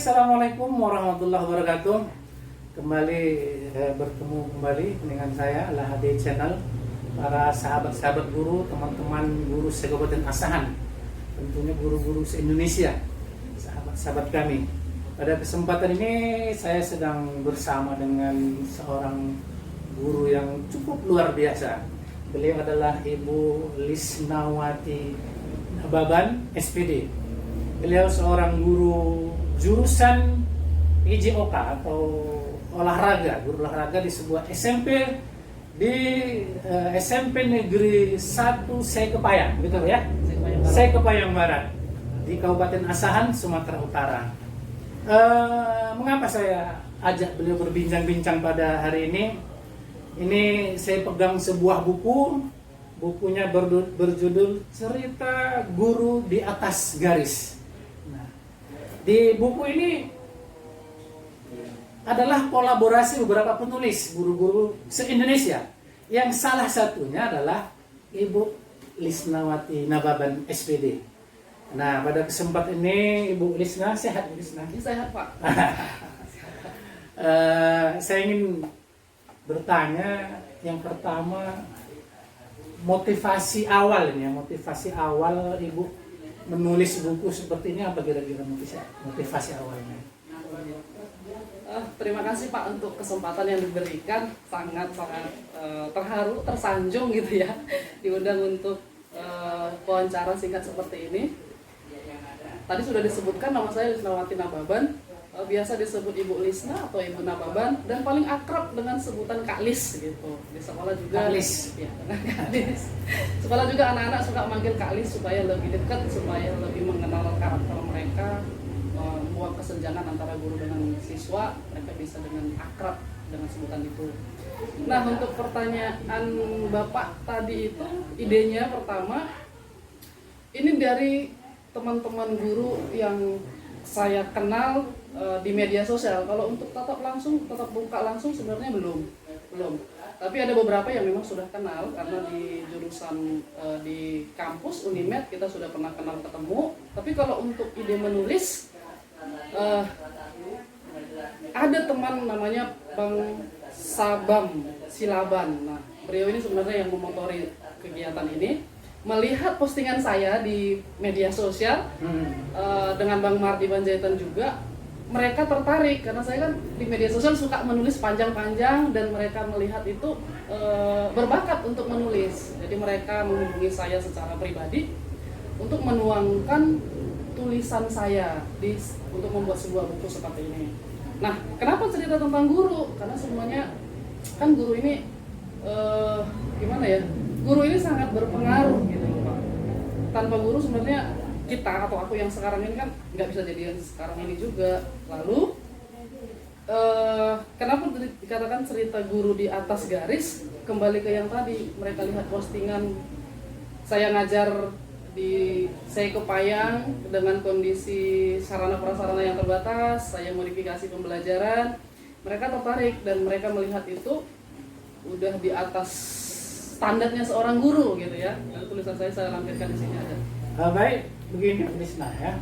Assalamualaikum warahmatullahi wabarakatuh. Kembali bertemu kembali dengan saya Lahadi Channel. Para sahabat-sahabat guru, teman-teman guru se-Kabupaten Asahan, tentunya guru-guru se-Indonesia, sahabat-sahabat kami. Pada kesempatan ini saya sedang bersama dengan seorang guru yang cukup luar biasa. Beliau adalah Ibu Lisnawati Nababan, SPD. Beliau seorang guru jurusan IJOK atau olahraga, guru olahraga di sebuah SMP di SMP Negeri 1 Sekepayang, betul ya? Sekepayang Barat di Kabupaten Asahan, Sumatera Utara. Mengapa saya ajak beliau berbincang-bincang pada hari ini? Ini saya pegang sebuah buku, bukunya berjudul Cerita Guru di Atas Garis. Nah, di buku ini adalah kolaborasi beberapa penulis guru-guru se-Indonesia, yang salah satunya adalah Ibu Lisnawati Nababan, SPD. Nah, pada kesempatan ini Ibu Lisna, sehat Bu Lisna? Sehat Pak. Saya ingin bertanya yang pertama, motivasi awal Ibu menulis buku seperti ini apa kira-kira motivasi awalnya? Terima kasih Pak untuk kesempatan yang diberikan, sangat terharu, tersanjung gitu ya, diundang untuk wawancara singkat seperti ini. Tadi sudah disebutkan nama saya Lisnawati Nababan, biasa disebut Ibu Lisna atau Ibu Nababan, dan paling akrab dengan sebutan Kak Lis gitu. Di sekolah juga Kak Lis. Ya, Kak Lis. Sekolah juga anak-anak suka manggil Kak Lis supaya lebih dekat, supaya lebih mengenal karakter mereka. Buang kesenjangan antara guru dengan siswa, mereka bisa dengan akrab dengan sebutan itu. Nah, untuk pertanyaan Bapak tadi itu, idenya pertama ini dari teman-teman guru yang saya kenal di media sosial. Kalau untuk tatap muka langsung sebenarnya belum. Tapi ada beberapa yang memang sudah kenal karena di jurusan di kampus Unimed kita sudah pernah kenal ketemu. Tapi kalau untuk ide menulis, ada teman namanya Bang Sabam Silaban. Nah, beliau ini sebenarnya yang memotori kegiatan ini. Melihat postingan saya di media sosial dengan Bang Mardi Panjaitan juga, mereka tertarik karena saya kan di media sosial suka menulis panjang-panjang dan mereka melihat itu berbakat untuk menulis. Jadi mereka menghubungi saya secara pribadi untuk menuangkan tulisan saya untuk membuat sebuah buku seperti ini. Nah, kenapa cerita tentang guru? Karena semuanya kan guru ini gimana ya? Guru ini sangat berpengaruh gitu Pak. Tanpa guru sebenarnya kita atau aku yang sekarang ini kan nggak bisa jadi yang sekarang ini juga. Lalu kenapa dikatakan cerita guru di atas garis? Kembali ke yang tadi, mereka lihat postingan saya ngajar di Sekepayang dengan kondisi sarana prasarana yang terbatas, saya modifikasi pembelajaran, mereka tertarik dan mereka melihat itu udah di atas standarnya seorang guru gitu ya. Dan tulisan saya lampirkan di sini ada. Baik, begini Bu Lisna ya.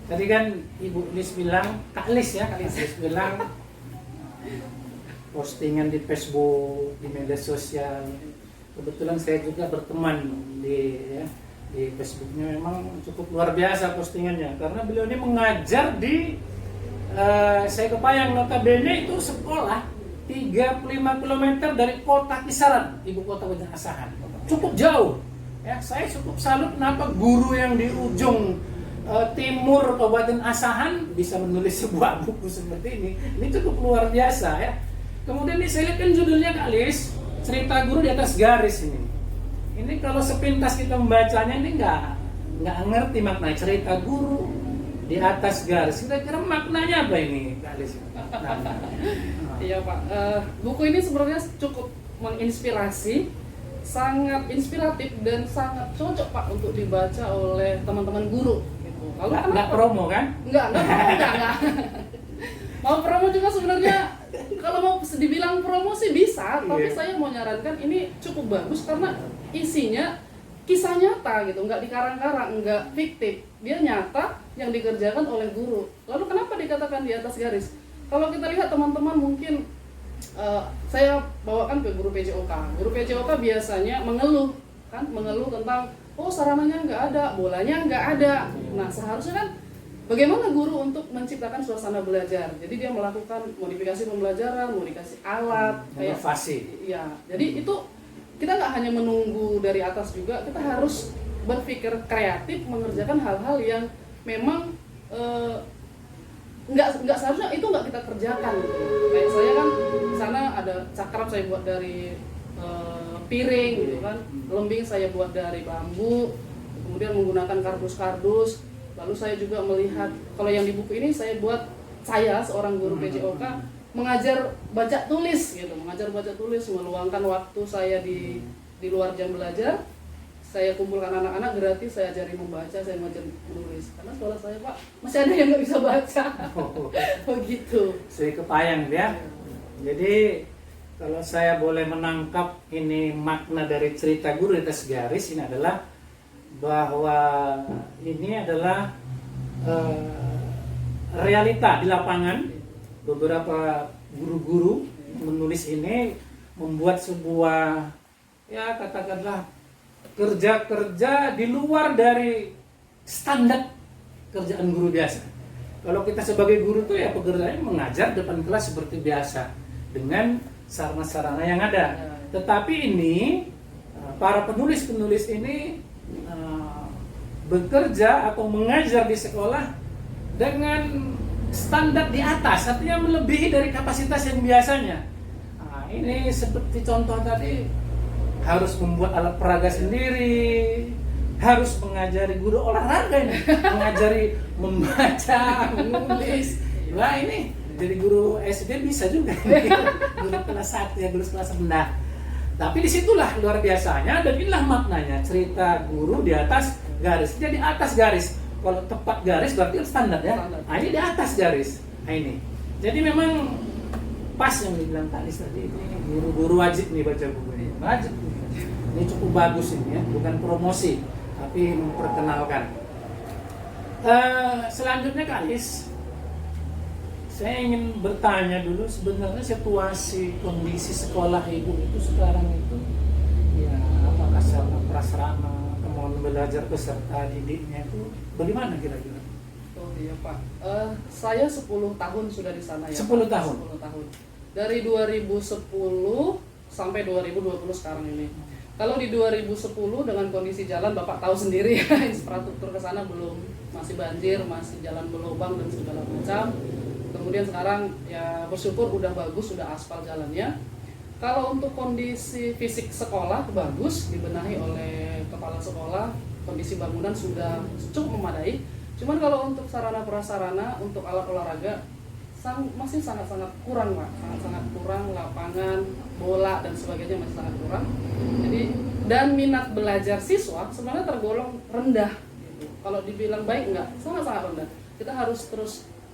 Tadi kan Ibu Lis bilang, Kak Lis ya, Kak Lis bilang postingan di Facebook, di media sosial. Kebetulan saya juga berteman di Facebooknya, memang cukup luar biasa postingannya karena beliau ini mengajar di Sekepayang, notabene itu sekolah 35 km dari kota Kisaran, ibu kota Kabupaten Asahan, cukup jauh ya. Saya cukup salut kenapa guru yang di ujung timur Kabupaten Asahan bisa menulis sebuah buku seperti ini cukup luar biasa ya. Kemudian ini saya lihat kan judulnya Kak Lis, Cerita Guru di Atas Garis ini. Ini kalau sepintas kita membacanya ini nggak ngerti makna cerita guru di atas garis. Kira-kira maknanya apa ini, Kak Lis? Iya Pak, buku ini sebenarnya cukup menginspirasi, sangat inspiratif dan sangat cocok Pak untuk dibaca oleh teman-teman guru. Gitu. Lalu nggak promo kan? Enggak. Mau promo juga sebenarnya, kalau mau dibilang promo sih bisa, tapi saya mau nyarankan ini cukup bagus karena isinya kisah nyata nyata gitu, nggak dikarang-karang, nggak fiktif, dia nyata yang dikerjakan oleh guru. Lalu kenapa dikatakan di atas garis? Kalau kita lihat teman-teman mungkin saya bawakan ke guru PJOK. Guru PJOK biasanya mengeluh tentang sarananya nggak ada, bolanya nggak ada. Nah seharusnya kan bagaimana guru untuk menciptakan suasana belajar? Jadi dia melakukan modifikasi pembelajaran, modifikasi alat, inovasi. Ya, jadi itu kita nggak hanya menunggu dari atas juga, kita harus berpikir kreatif mengerjakan hal-hal yang memang nggak seharusnya itu nggak kita kerjakan. Kayak saya kan di sana ada cakram saya buat dari piring gitu kan, lembing saya buat dari bambu, kemudian menggunakan kardus-kardus. Lalu saya juga melihat kalau yang di buku ini saya buat, saya seorang guru PJOK mengajar baca tulis gitu, meluangkan waktu saya di luar jam belajar. Saya kumpulkan anak-anak gratis, saya ajari membaca, saya mengajar menulis. Karena sekolah saya, Pak, masih ada yang nggak bisa baca. Begitu. Saya kepayang ya. Jadi kalau saya boleh menangkap ini makna dari cerita guru di atas garis ini adalah bahwa ini adalah realita di lapangan. Beberapa guru-guru menulis ini membuat sebuah, ya katakanlah, kerja-kerja di luar dari standar kerjaan guru biasa. Kalau kita sebagai guru tuh ya pekerjaannya mengajar depan kelas seperti biasa dengan sarana-sarana yang ada. Tetapi ini para penulis-penulis ini bekerja atau mengajar di sekolah dengan standar di atas, artinya melebihi dari kapasitas yang biasanya. Nah, ini seperti contoh tadi, harus membuat alat peraga sendiri, harus mengajari guru olahraga ini, mengajari membaca, menulis. Wah ini jadi guru SD bisa juga, guru kelas 1 ya, guru kelas rendah. Tapi disitulah luar biasanya, dan inilah maknanya cerita guru di atas garis. Jadi di atas garis, kalau tepat garis berarti standar ya. Nah ini di atas garis. Nah ini. Jadi memang pas yang dibilang tadi ini guru-guru wajib nih baca buku ini. Wajib. Ini cukup bagus ini ya, bukan promosi, tapi memperkenalkan. Selanjutnya Kalis, saya ingin bertanya dulu, sebenarnya situasi kondisi sekolah ibu itu sekarang itu, ya apakah sarana prasarana kemauan belajar peserta didiknya itu bagaimana kira-kira? Oh iya Pak, saya 10 tahun sudah di sana ya. 10 tahun? 10 tahun. Dari 2010 sampai 2020 sekarang ini. Kalau di 2010 dengan kondisi jalan Bapak tahu sendiri ya, infrastruktur ke sana belum, masih banjir, masih jalan berlubang dan segala macam. Kemudian sekarang ya bersyukur udah bagus, sudah aspal jalannya. Kalau untuk kondisi fisik sekolah bagus, dibenahi oleh kepala sekolah, kondisi bangunan sudah cukup memadai. Cuman kalau untuk sarana prasarana, untuk alat olahraga masih sangat-sangat kurang Pak, sangat-sangat kurang, lapangan, bola dan sebagainya masih sangat kurang. Jadi dan minat belajar siswa sebenarnya tergolong rendah. Gitu. Kalau dibilang baik enggak, sangat-sangat rendah. Kita harus terus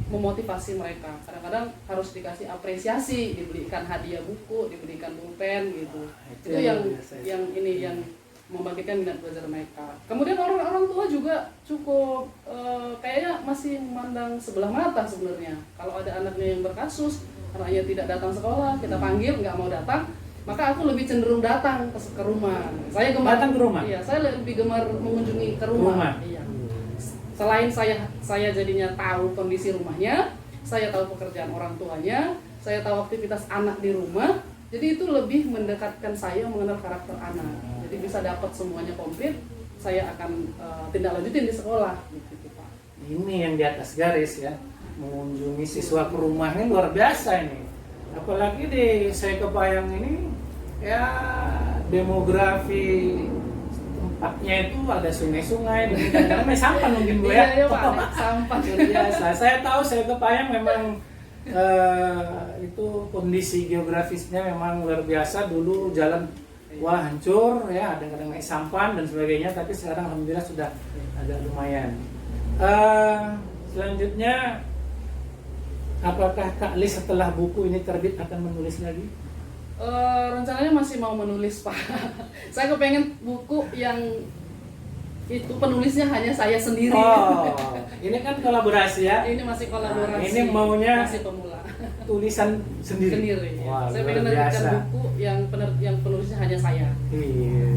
memotivasi mereka. Kadang-kadang harus dikasih apresiasi, dibelikan hadiah buku, diberikan pulpen gitu. Itu yang membangkitkan minat belajar mereka. Kemudian orang-orang tua juga cukup kayaknya masih memandang sebelah mata sebenarnya. Kalau ada anaknya yang berkasus, anaknya tidak datang sekolah, kita panggil nggak mau datang, maka aku lebih cenderung datang ke rumah. Saya gemar datang ke rumah. Iya, saya lebih gemar mengunjungi ke rumah. Iya. Selain saya jadinya tahu kondisi rumahnya, saya tahu pekerjaan orang tuanya, saya tahu aktivitas anak di rumah. Jadi itu lebih mendekatkan saya mengenal karakter anak. Jadi bisa dapat semuanya komplit, saya akan tindak lanjutin di sekolah gitu Pak. Ini yang di atas garis ya, mengunjungi siswa ke rumahnya luar biasa ini. Apalagi di saya kebayang ini ya demografi tempatnya itu ada sungai-sungai dan karena sampan mungkin Bu ya. Iya Pak, sampan biasa. Saya tahu, saya kebayang memang itu kondisi geografisnya memang luar biasa. Dulu jalan wah hancur ya, kadang-kadang naik sampan dan sebagainya, tapi sekarang alhamdulillah sudah agak lumayan. Selanjutnya, apakah Kak Lis setelah buku ini terbit akan menulis lagi? Rencananya masih mau menulis Pak. Saya kepengen buku yang itu penulisnya hanya saya sendiri. Oh, ini kan kolaborasi ya. Ini masih kolaborasi. Nah, ini maunya masih pemula. Tulisan sendiri. Sendiri. Wah, Saya luar pengen biasa. menerbitkan buku yang penulisnya hanya saya. Iya.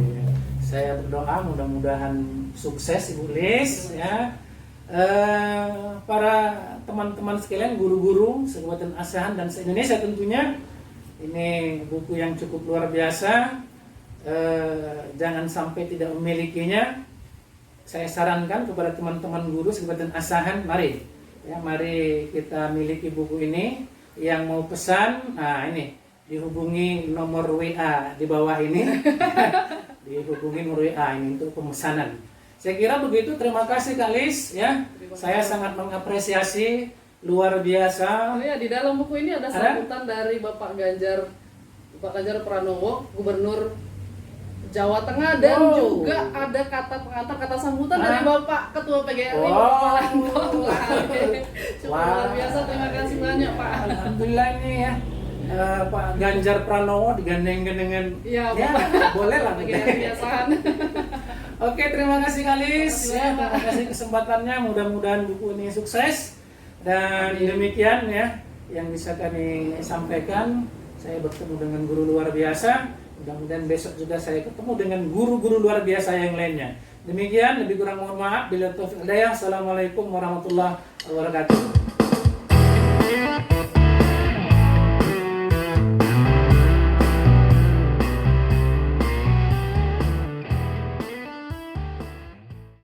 Saya berdoa mudah-mudahan sukses Ibu Lis ya. Para teman-teman sekalian, guru-guru se-Kabupaten Asahan dan se-Indonesia tentunya, ini buku yang cukup luar biasa. Jangan sampai tidak memilikinya. Saya sarankan kepada teman-teman guru se-Kabupaten Asahan, mari kita miliki buku ini. Yang mau pesan, nah ini dihubungi nomor WA di bawah ini. Dihubungi nomor WA ini untuk pemesanan. Saya kira begitu. Terima kasih Kak Lis ya. Saya sangat mengapresiasi, luar biasa. Oh ya, di dalam buku ini ada sambutan dari Bapak Ganjar Pranowo, Gubernur Jawa Tengah, dan juga ada kata pengantar, kata sambutan dari Bapak Ketua PGRI, Bapak Landong. Luar biasa, terima kasih banyak Pak. Alhamdulillah ini ya. Pak Ganjar Pranowo digandeng-gandengan. Ya, boleh lah. PGRI Asahan. Oke, terima kasih Kalis ya, terima kasih kesempatannya. Mudah-mudahan buku ini sukses. Dan demikian ya yang bisa kami sampaikan. Saya bertemu dengan guru luar biasa. Mudah-mudahan besok juga saya ketemu dengan guru-guru luar biasa yang lainnya. Demikian, lebih kurang mohon maaf. Bila taufiq hidayah. Assalamualaikum warahmatullahi wabarakatuh.